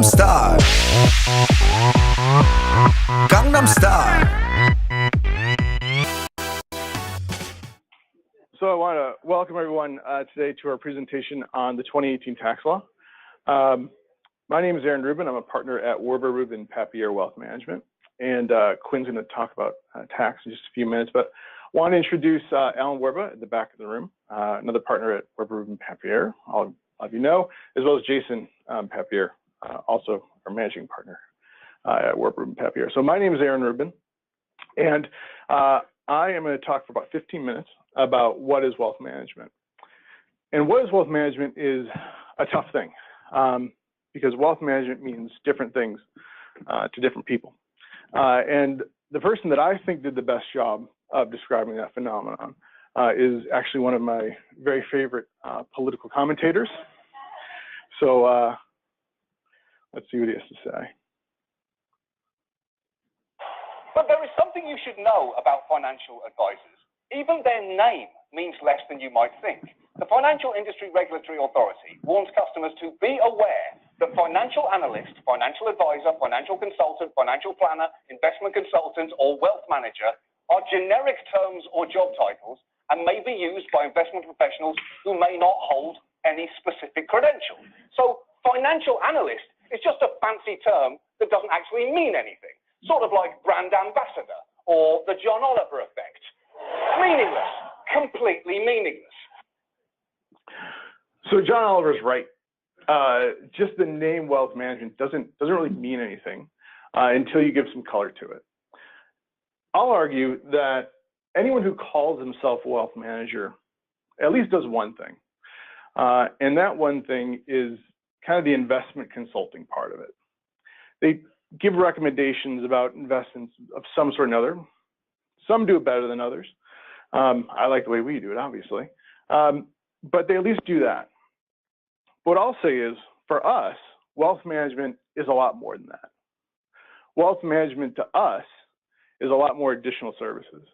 Gangnam Style. Gangnam Style. So I want to welcome everyone today to our presentation on the 2018 tax law. My name is Aaron Rubin. I'm a partner at Warburg Rubin Papier Wealth Management, and Quinn's going to talk about tax in just a few minutes. But I want to introduce Alan Werba at the back of the room, another partner at Warburg Rubin Papier, all of you know, as well as Jason Papier, also our managing partner at Warburg Rubin Papier. So my name is Aaron Rubin, and I am going to talk for about 15 minutes about what is wealth management. And what is wealth management is a tough thing because wealth management means different things to different people. And the person that I think did the best job of describing that phenomenon is actually one of my very favorite political commentators. So let's see what he has to say. But there is something you should know about financial advisors. Even their name means less than you might think. The Financial Industry Regulatory Authority warns customers to be aware that financial analyst, financial advisor, financial consultant, financial planner, investment consultant, or wealth manager are generic terms or job titles and may be used by investment professionals who may not hold any specific credential. So financial analyst is just a fancy term that doesn't actually mean anything, sort of like brand ambassador or the John Oliver effect. Meaningless, completely meaningless. So John Oliver's right. Just the name wealth management doesn't really mean anything until you give some color to it. I'll argue that anyone who calls himself a wealth manager at least does one thing. And that one thing is kind of the investment consulting part of it. They give recommendations about investments of some sort or another. Some do it better than others. I like the way we do it, obviously. But they at least do that. What I'll say is, for us, wealth management is a lot more than that. Wealth management to us is a lot more additional services.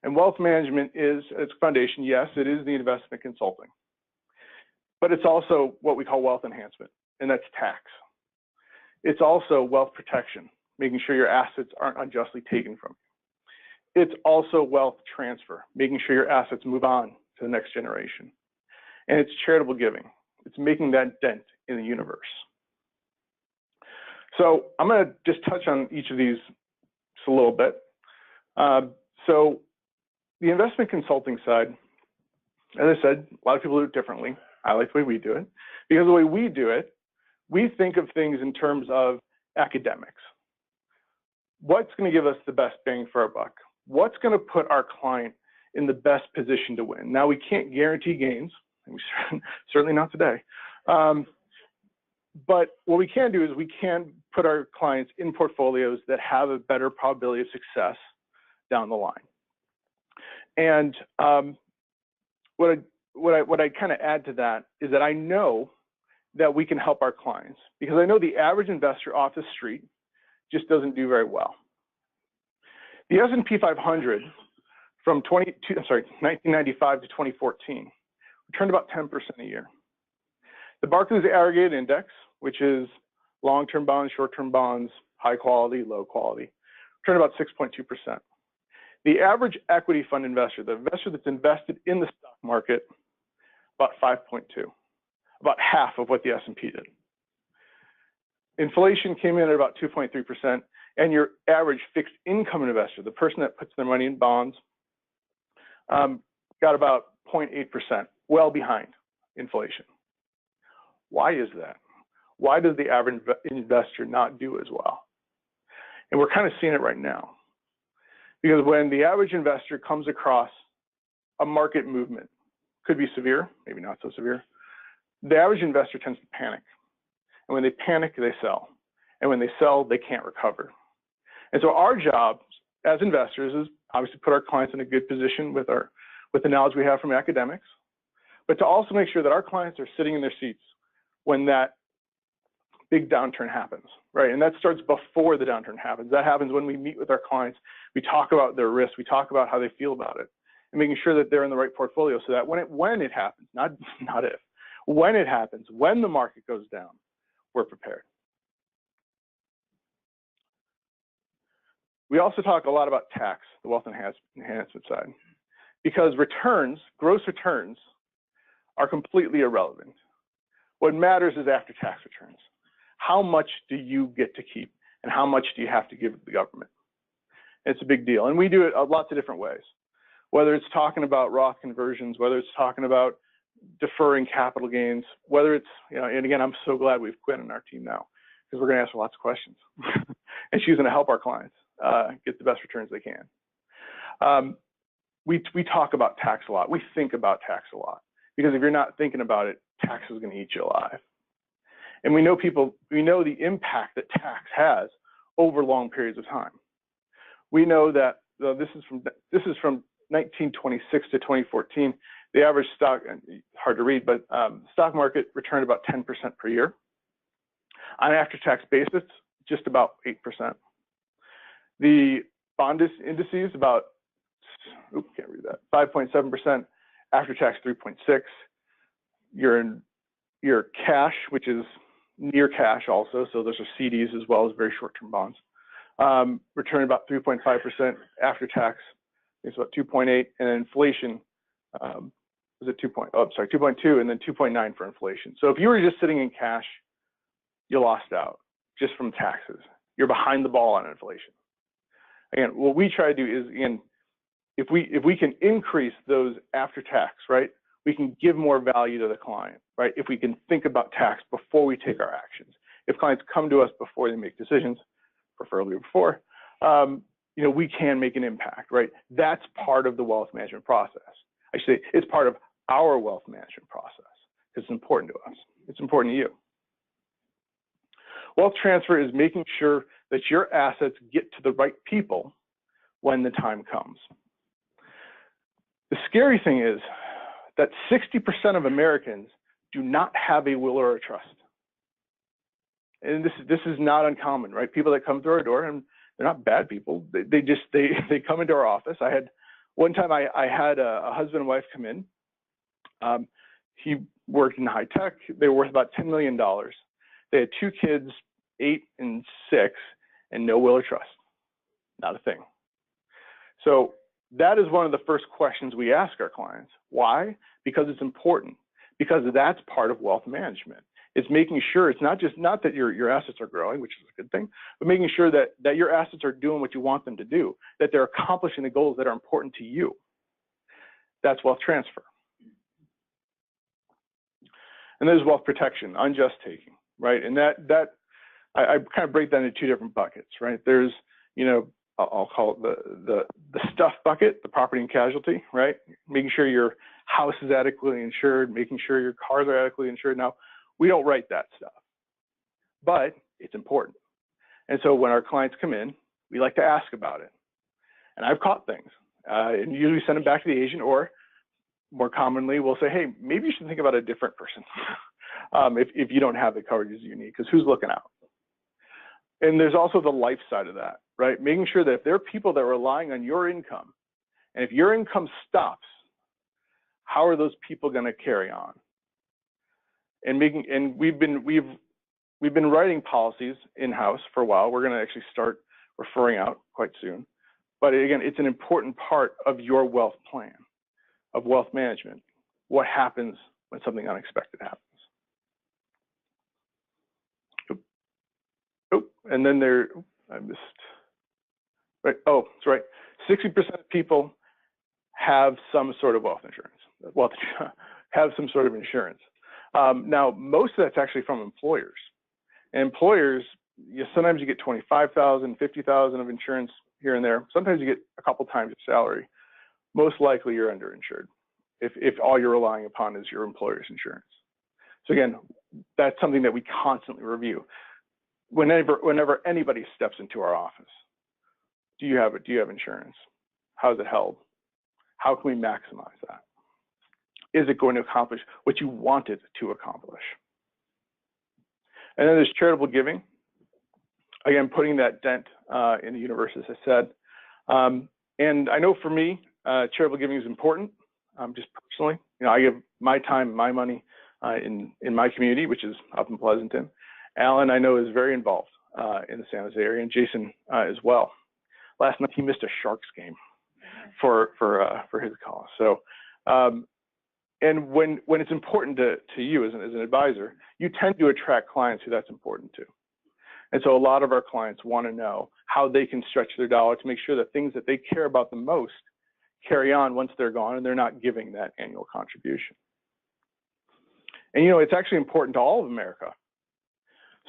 And wealth management is its foundation. Yes, it is the investment consulting. But it's also what we call wealth enhancement, and that's tax. It's also wealth protection, making sure your assets aren't unjustly taken from you. It's also wealth transfer, making sure your assets move on to the next generation. And it's charitable giving. It's making that dent in the universe. So I'm going to just touch on each of these just a little bit. So the investment consulting side, as I said, a lot of people do it differently. I like the way we do it. Because the way we do it, we think of things in terms of academics. What's going to give us the best bang for our buck? What's going to put our client in the best position to win? Now, we can't guarantee gains, and we certainly not today. But what we can do is we can put our clients in portfolios that have a better probability of success down the line. And what I kind of add to that is that I know that we can help our clients because I know the average investor off the street just doesn't do very well. The S&P 500 from 1995 to 2014 returned about 10% a year. The Barclays Aggregate Index, which is long-term bonds, short-term bonds, high quality, low quality, returned about 6.2%. The average equity fund investor, the investor that's invested in the stock market, about 5.2, about half of what the S&P did. Inflation came in at about 2.3%, and your average fixed income investor, the person that puts their money in bonds, got about 0.8%, well behind inflation. Why is that? Why does the average investor not do as well? And we're kind of seeing it right now. Because when the average investor comes across a market movement, could be severe, maybe not so severe, the average investor tends to panic. And when they panic, they sell. And when they sell, they can't recover. And so our job as investors is obviously put our clients in a good position with the knowledge we have from academics, but to also make sure that our clients are sitting in their seats when that big downturn happens, right? And that starts before the downturn happens. That happens when we meet with our clients. We talk about their risks. We talk about how they feel about it, and making sure that they're in the right portfolio so that when it happens, not if, when it happens, when the market goes down, we're prepared. We also talk a lot about tax, the wealth enhancement side, because returns, gross returns, are completely irrelevant. What matters is after-tax returns. How much do you get to keep, and how much do you have to give to the government? It's a big deal, and we do it lots of different ways. Whether it's talking about Roth conversions, whether it's talking about deferring capital gains, whether it's, and again, I'm so glad we've Quinn on our team now, because we're going to ask her lots of questions, and she's going to help our clients get the best returns they can. We talk about tax a lot. We think about tax a lot, because if you're not thinking about it, tax is going to eat you alive. And we know the impact that tax has over long periods of time. We know that this is from 1926 to 2014. The average stock, hard to read, but stock market returned about 10% per year. On an after-tax basis, just about 8%. The bond indices about, can't read that, 5.7%. After-tax 3.6. Your cash, which is near cash also, so those are CDs as well as very short-term bonds, return about 3.5%. After tax, it's about 2.8, and inflation was it 2.2, and then 2.9 for inflation. So if you were just sitting in cash, you lost out just from taxes. You're behind the ball on inflation. Again, what we try to do is, again, if we can increase those after tax, right, we can give more value to the client, right? If we can think about tax before we take our actions. If clients come to us before they make decisions, preferably before, we can make an impact, right? That's part of the wealth management process. I should say it's part of our wealth management process because it's important to us. It's important to you. Wealth transfer is making sure that your assets get to the right people when the time comes. The scary thing is that 60% of Americans do not have a will or a trust. And this is not uncommon, right? People that come through our door, and they're not bad people. They come into our office. One time I had a husband and wife come in. He worked in high tech. They were worth about $10 million. They had 2 kids, 8 and 6, and no will or trust. Not a thing. So that is one of the first questions we ask our clients. Why? Because it's important. Because that's part of wealth management. It's making sure it's not that your assets are growing, which is a good thing, but making sure that your assets are doing what you want them to do, that they're accomplishing the goals that are important to you. That's wealth transfer. And there's wealth protection, unjust taking, right? And that I kind of break that into 2 different buckets, right? There's, I'll call it the stuff bucket, the property and casualty, right? Making sure your house is adequately insured, making sure your cars are adequately insured. Now, we don't write that stuff, but it's important. And so when our clients come in, we like to ask about it. And I've caught things, and usually send them back to the agent, or more commonly, we'll say, hey, maybe you should think about a different person if you don't have the coverages you need, because who's looking out? And there's also the life side of that, right? Making sure that if there are people that are relying on your income, and if your income stops, how are those people going to carry on? And we've been writing policies in-house for a while. We're going to actually start referring out quite soon. But again, it's an important part of your wealth plan, of wealth management. What happens when something unexpected happens? And then I missed, right? Oh, that's right. 60% of people have some sort of wealth insurance, have some sort of insurance. Now, most of that's actually from employers. And employers, sometimes you get $25,000, $50,000 of insurance here and there. Sometimes you get a couple times your salary. Most likely you're underinsured if all you're relying upon is your employer's insurance. So again, that's something that we constantly review. Whenever anybody steps into our office, do you have insurance? How is it held? How can we maximize that? Is it going to accomplish what you want it to accomplish? And then there's charitable giving. Again, putting that dent in the universe, as I said. And I know for me, charitable giving is important. Just personally, I give my time, my money in my community, which is up in Pleasanton. Alan, I know, is very involved in the San Jose area, and Jason as well. last night he missed a Sharks game for his cause. So, and when it's important to you as an advisor, you tend to attract clients who that's important to. And so a lot of our clients want to know how they can stretch their dollar to make sure that things that they care about the most carry on once they're gone and they're not giving that annual contribution. And it's actually important to all of America.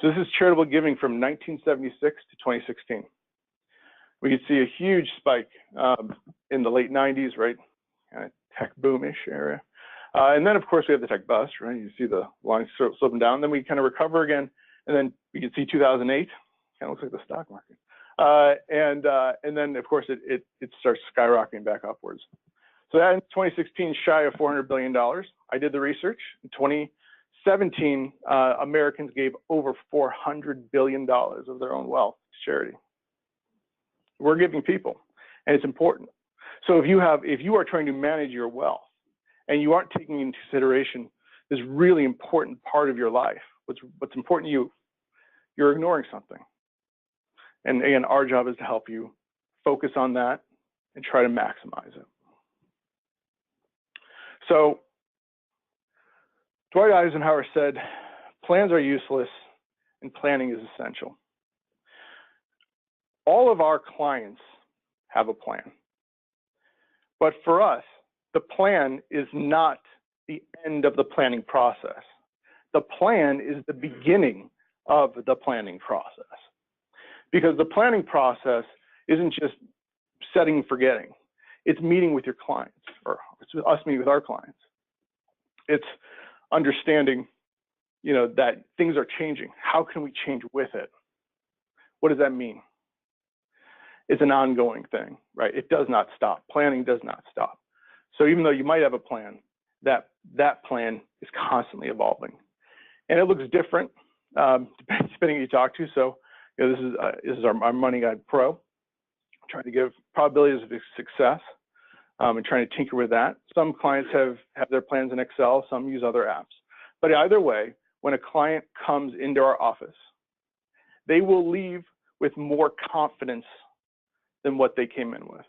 So this is charitable giving from 1976 to 2016. We could see a huge spike in the late 90s, right? Kind of tech boomish area. And then, of course, we have the tech bust, right? You see the line slipping down. Then we kind of recover again. And then we can see 2008, kind of looks like the stock market. And then, of course, it starts skyrocketing back upwards. So that in 2016, shy of $400 billion. I did the research. In 2017, Americans gave over $400 billion of their own wealth to charity. We're giving people, and it's important. So if you are trying to manage your wealth and you aren't taking into consideration this really important part of your life, what's important to you, you're ignoring something. And again, our job is to help you focus on that and try to maximize it. So Dwight Eisenhower said, plans are useless and planning is essential. All of our clients have a plan. But for us, the plan is not the end of the planning process. The plan is the beginning of the planning process. Because the planning process isn't just setting and forgetting. It's meeting with your clients, or it's us meeting with our clients. It's understanding, that things are changing. How can we change with it? What does that mean? It's an ongoing thing, right? It does not stop. Planning does not stop. So even though you might have a plan, that plan is constantly evolving. And it looks different depending who you talk to. So this is our Money Guide Pro, trying to give probabilities of success and trying to tinker with that. Some clients have their plans in Excel, some use other apps. But either way, when a client comes into our office, they will leave with more confidence than what they came in with.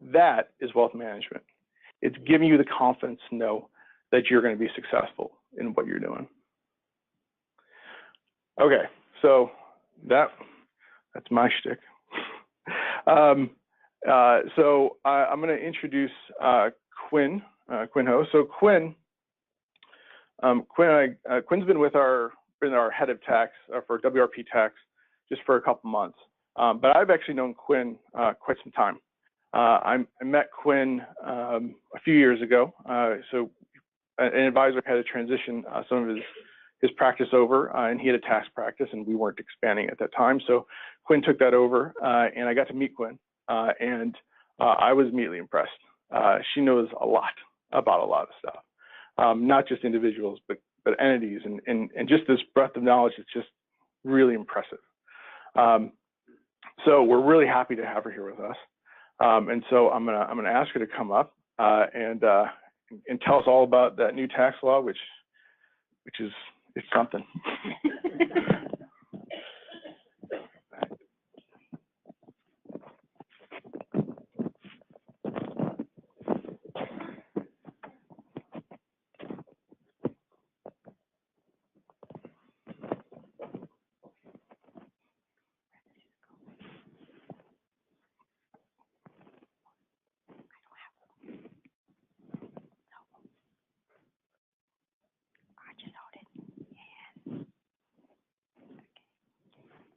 That is wealth management. It's giving you the confidence to know that you're going to be successful in what you're doing. Okay, so that's my shtick. So I'm going to introduce Quinn Ho. So Quinn's been our head of tax for WRP Tax just for a couple months. But I've actually known Quinn quite some time. I met Quinn a few years ago. So an advisor had to transition some of his practice over, and he had a tax practice, and we weren't expanding at that time. So Quinn took that over, and I got to meet Quinn, and I was immediately impressed. She knows a lot about a lot of stuff, not just individuals, but entities, and just this breadth of knowledge is just really impressive. So we're really happy to have her here with us. And so I'm gonna ask her to come up and tell us all about that new tax law, which is it's something.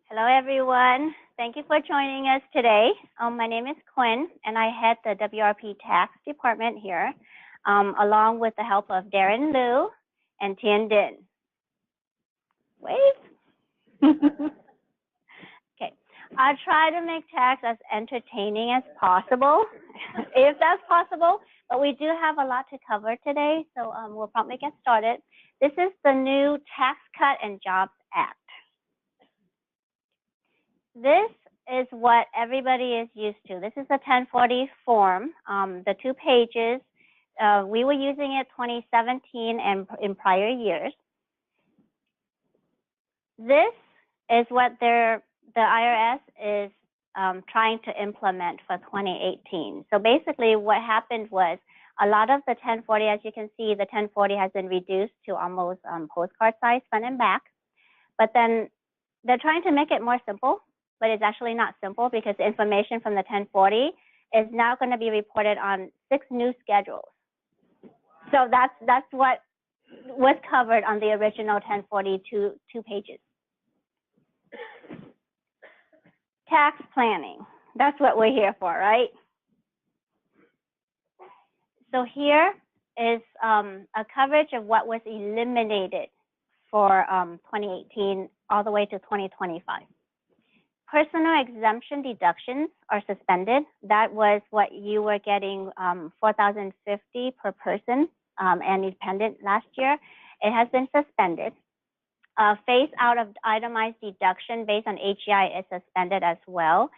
Hello, everyone. Thank you for joining us today. My name is Quinn, and I head the WRP Tax Department here, along with the help of Darren Liu and Tian Din. Wave. Okay. I'll try to make tax as entertaining as possible, if that's possible, but we do have a lot to cover today, so we'll probably get started. This is the new Tax Cut and Jobs Act. This is what everybody is used to. This is the 1040 form, the 2 pages. We were using it 2017 and in prior years. This is what the IRS is trying to implement for 2018. So basically what happened was a lot of the 1040, as you can see, the 1040 has been reduced to almost postcard size front and back. But then they're trying to make it more simple, but it's actually not simple because the information from the 1040 is now going to be reported on 6 new schedules. So that's what was covered on the original 1040, two pages. Tax planning, that's what we're here for, right? So here is a coverage of what was eliminated for 2018 all the way to 2025. Personal exemption deductions are suspended. That was what you were getting $4,050 per person and dependent last year. It has been suspended. Phase out of itemized deduction based on HEI is suspended as well,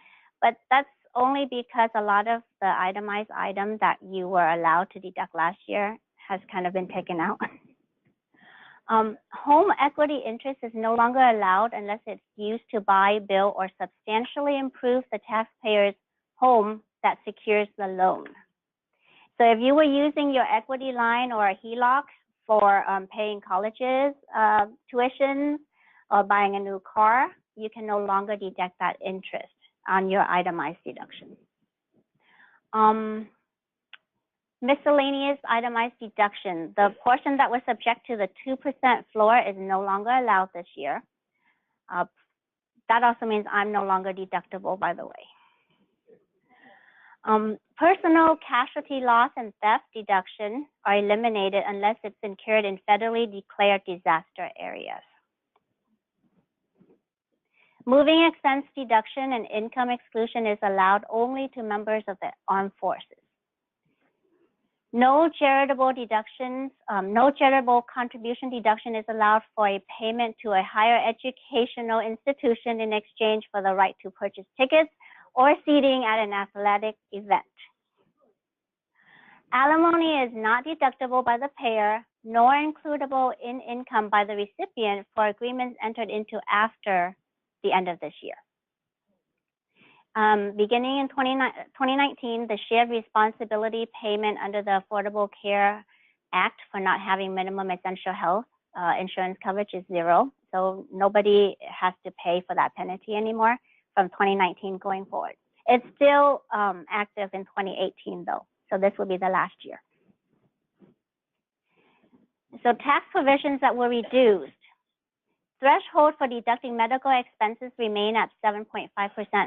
but that's only because a lot of the itemized items that you were allowed to deduct last year has kind of been taken out. Home equity interest is no longer allowed unless it's used to buy, build, or substantially improve the taxpayer's home that secures the loan. So if you were using your equity line or a HELOC for paying colleges, tuition, or buying a new car, you can no longer deduct that interest on your itemized deduction. Miscellaneous itemized deduction. The portion that was subject to the 2% floor is no longer allowed this year. That also means I'm no longer deductible, by the way. Personal casualty loss and theft deduction are eliminated unless it's incurred in federally declared disaster areas. Moving expense deduction and income exclusion is allowed only to members of the armed forces. No charitable deductions, no charitable contribution deduction is allowed for a payment to a higher educational institution in exchange for the right to purchase tickets or seating at an athletic event. Alimony is not deductible by the payer, nor includable in income by the recipient for agreements entered into after the end of this year. Beginning in 2019, the shared responsibility payment under the Affordable Care Act for not having minimum essential health insurance coverage is 0. So nobody has to pay for that penalty anymore from 2019 going forward. It's still active in 2018 though. So this will be the last year. So tax provisions that were reduced. Threshold for deducting medical expenses remain at 7.5%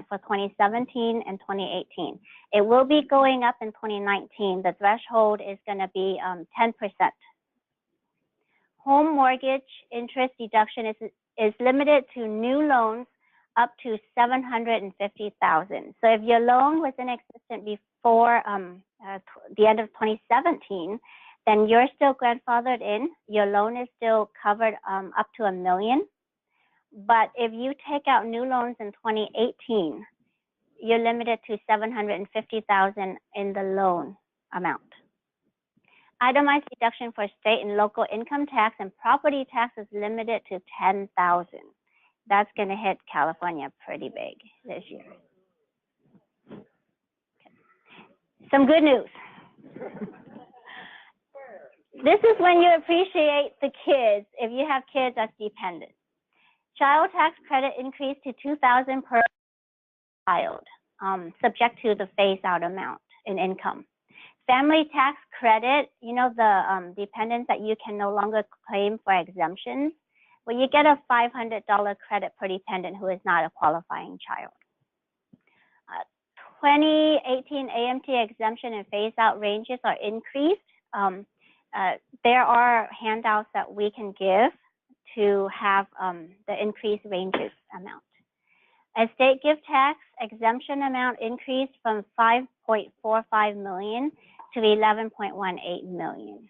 for 2017 and 2018. It will be going up in 2019. The threshold is going to be 10%. Home mortgage interest deduction is limited to new loans up to $750,000. So if your loan was in existence before the end of 2017, then you're still grandfathered in. Your loan is still covered up to $1 million. But if you take out new loans in 2018, you're limited to $750,000 in the loan amount. Itemized deduction for state and local income tax and property tax is limited to $10,000. That's going to hit California pretty big this year. Okay. Some good news. This is when you appreciate the kids, if you have kids as dependents. Child tax credit increased to $2,000 per child, subject to the phase-out amount in income. Family tax credit, you know, the dependents that you can no longer claim for exemptions, well, you get a $500 credit per dependent who is not a qualifying child. 2018 AMT exemption and phase-out ranges are increased. There are handouts that we can give to have the increased ranges amount. Estate gift tax exemption amount increased from $5.45 million to $11.18 million.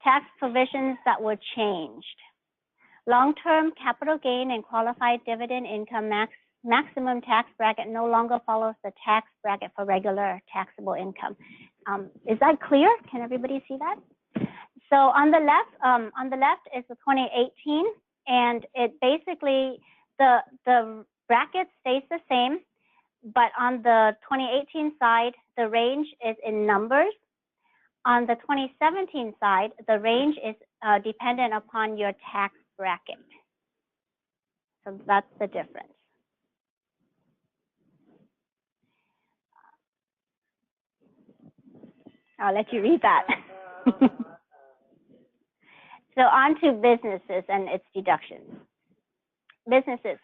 Tax provisions that were changed. Long-term capital gain and qualified dividend income maximum tax bracket no longer follows the tax bracket for regular taxable income. Is that clear? Can everybody see that? So on the left is the 2018, and it basically the bracket stays the same, but on the 2018 side, the range is in numbers. On the 2017 side, the range is dependent upon your tax bracket. So that's the difference. I'll let you read that. So on to businesses and its deductions. Businesses.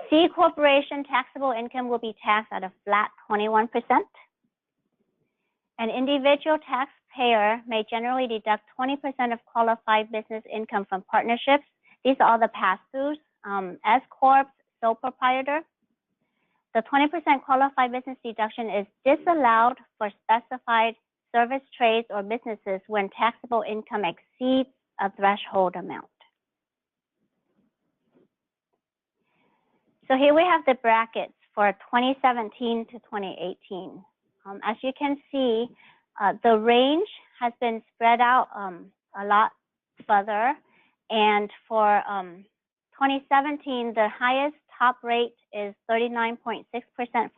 C corporation taxable income will be taxed at a flat 21%. An individual taxpayer may generally deduct 20% of qualified business income from partnerships. These are all the pass-throughs. S corps, sole proprietor. The 20% qualified business deduction is disallowed for specified service trades or businesses when taxable income exceeds a threshold amount. So here we have the brackets for 2017 to 2018. As you can see, the range has been spread out a lot further. And for 2017, the highest top rate is 39.6%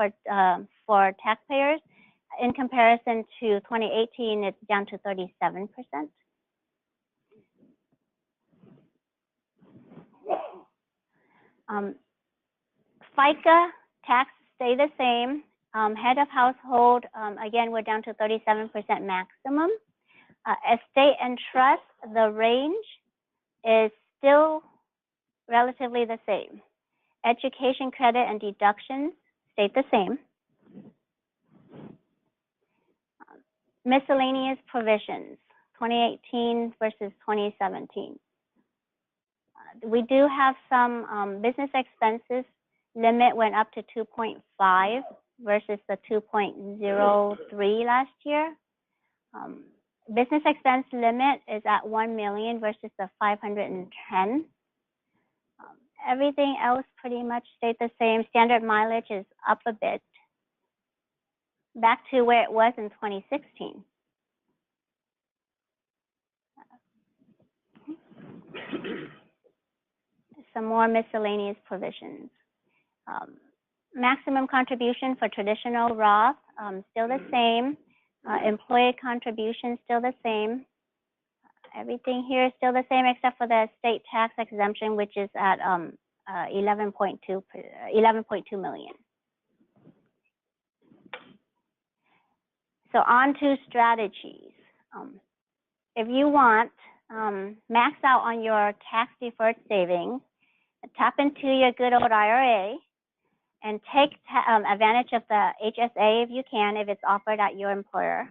for taxpayers. In comparison to 2018, it's down to 37%. FICA tax stay the same. Head of household, again, we're down to 37% maximum. Estate and trust, the range is still relatively the same. Education credit and deductions stayed the same. Miscellaneous provisions, 2018 versus 2017. We do have some business expenses. Limit went up to 2.5 versus the 2.03 last year. Business expense limit is at 1 million versus the 510. Everything else pretty much stayed the same. Standard mileage is up a bit, back to where it was in 2016. Some more miscellaneous provisions. Maximum contribution for traditional Roth, still the same. Employee contribution, still the same. Everything here is still the same except for the state tax exemption, which is at 11.2 million. So on to strategies. If you want, max out on your tax deferred savings, tap into your good old IRA, and take advantage of the HSA if you can, if it's offered at your employer.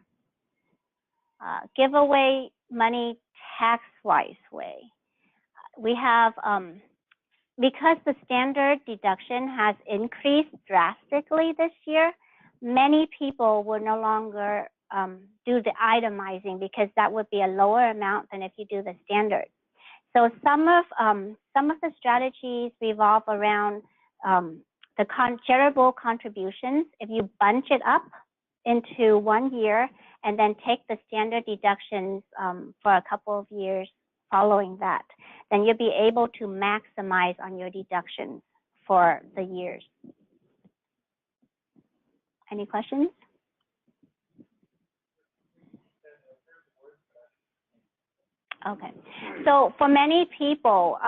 Give away money tax-wise way. We have, because the standard deduction has increased drastically this year, many people will no longer do the itemizing because that would be a lower amount than if you do the standard. So some of the strategies revolve around the charitable contributions. If you bunch it up into 1 year and then take the standard deductions for a couple of years following that, then you'll be able to maximize on your deductions for the years. Any questions? Okay, so for many people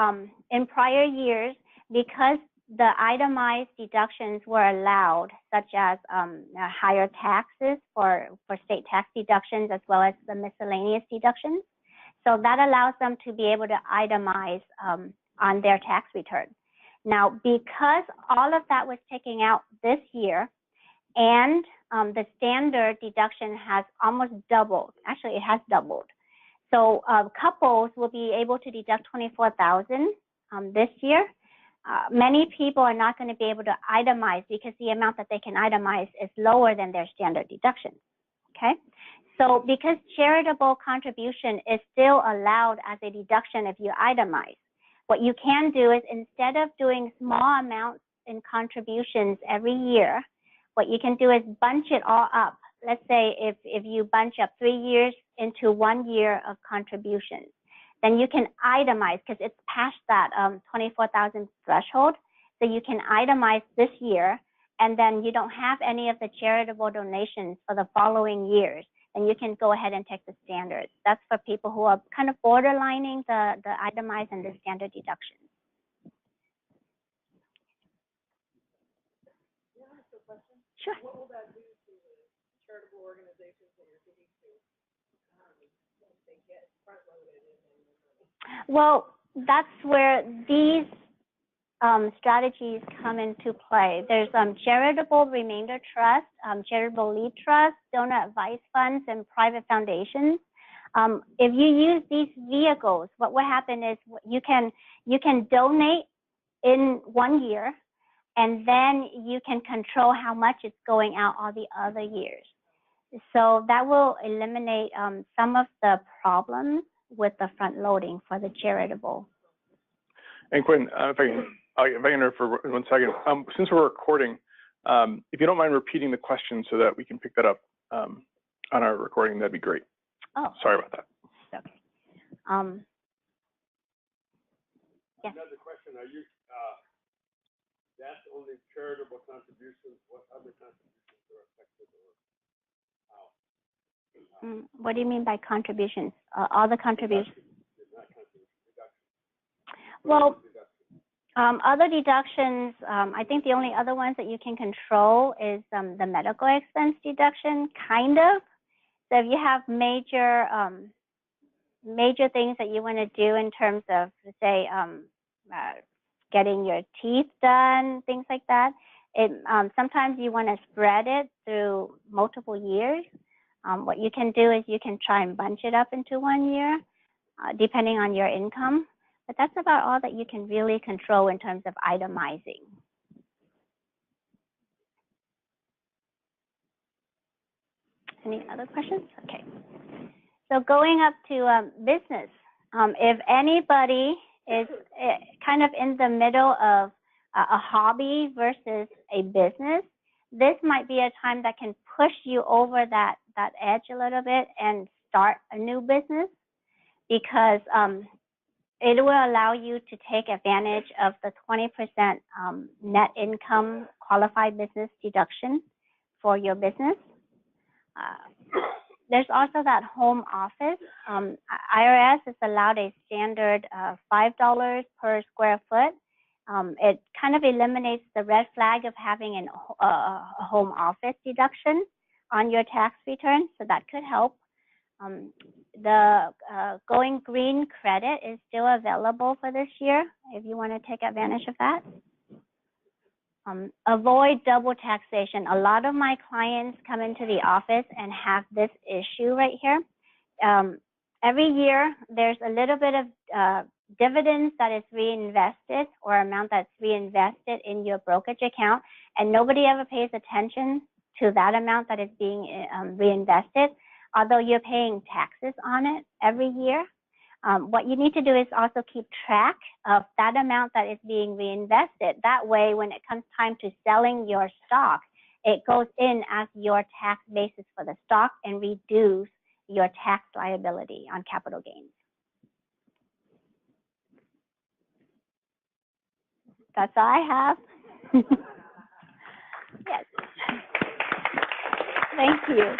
in prior years, because the itemized deductions were allowed, such as higher taxes for state tax deductions, as well as the miscellaneous deductions. So that allows them to be able to itemize on their tax return. Now, because all of that was taken out this year, and the standard deduction has almost doubled, actually it has doubled. So couples will be able to deduct $24,000 this year. Many people are not going to be able to itemize because the amount that they can itemize is lower than their standard deduction. Okay, so because charitable contribution is still allowed as a deduction if you itemize, what you can do is instead of doing small amounts in contributions every year, what you can do is bunch it all up. Let's say if you bunch up 3 years into 1 year of contributions, then you can itemize because it's past that 24,000 threshold. so you can itemize this year, and then you don't have any of the charitable donations for the following years, and you can go ahead and take the standards. That's for people who are kind of borderlining the itemized and the standard deductions. Sure. What will that do to the charitable organizations that you're giving to once they get front-loaded? Well, that's where these strategies come into play. There's charitable remainder trust, charitable lead trust, donor advice funds, and private foundations. If you use these vehicles, what will happen is you can donate in 1 year, and then you can control how much it's going out all the other years. So that will eliminate some of the problems with the front loading for the charitable. And Quinn, if I can interrupt for 1 second, since we're recording, if you don't mind repeating the question so that we can pick that up on our recording, that'd be great. Oh, sorry about that. Okay. Yes. Another question: are you? That's only charitable contributions. What other contributions are affected, or how? What do you mean by contributions? All the contributions. Well, other deductions, I think the only other ones that you can control is the medical expense deduction, kind of. So if you have major things that you want to do in terms of, say, getting your teeth done, things like that, sometimes you want to spread it through multiple years. What you can do is you can try and bunch it up into 1 year, depending on your income. But that's about all that you can really control in terms of itemizing. Any other questions? Okay. So going up to business, if anybody is kind of in the middle of a hobby versus a business, this might be a time that can push you over that edge a little bit and start a new business, because it will allow you to take advantage of the 20% net income qualified business deduction for your business. There's also that home office. IRS has allowed a standard $5 per square foot. It kind of eliminates the red flag of having a home office deduction on your tax return, so that could help. The Going Green credit is still available for this year if you want to take advantage of that. Avoid double taxation. A lot of my clients come into the office and have this issue right here. Every year, there's a little bit of dividends that is reinvested, or amount that's reinvested in your brokerage account, and nobody ever pays attention to that amount that is being reinvested, although you're paying taxes on it every year. What you need to do is also keep track of that amount that is being reinvested. That way, when it comes time to selling your stock, it goes in as your tax basis for the stock and reduce your tax liability on capital gains. That's all I have. Yes. Thank you.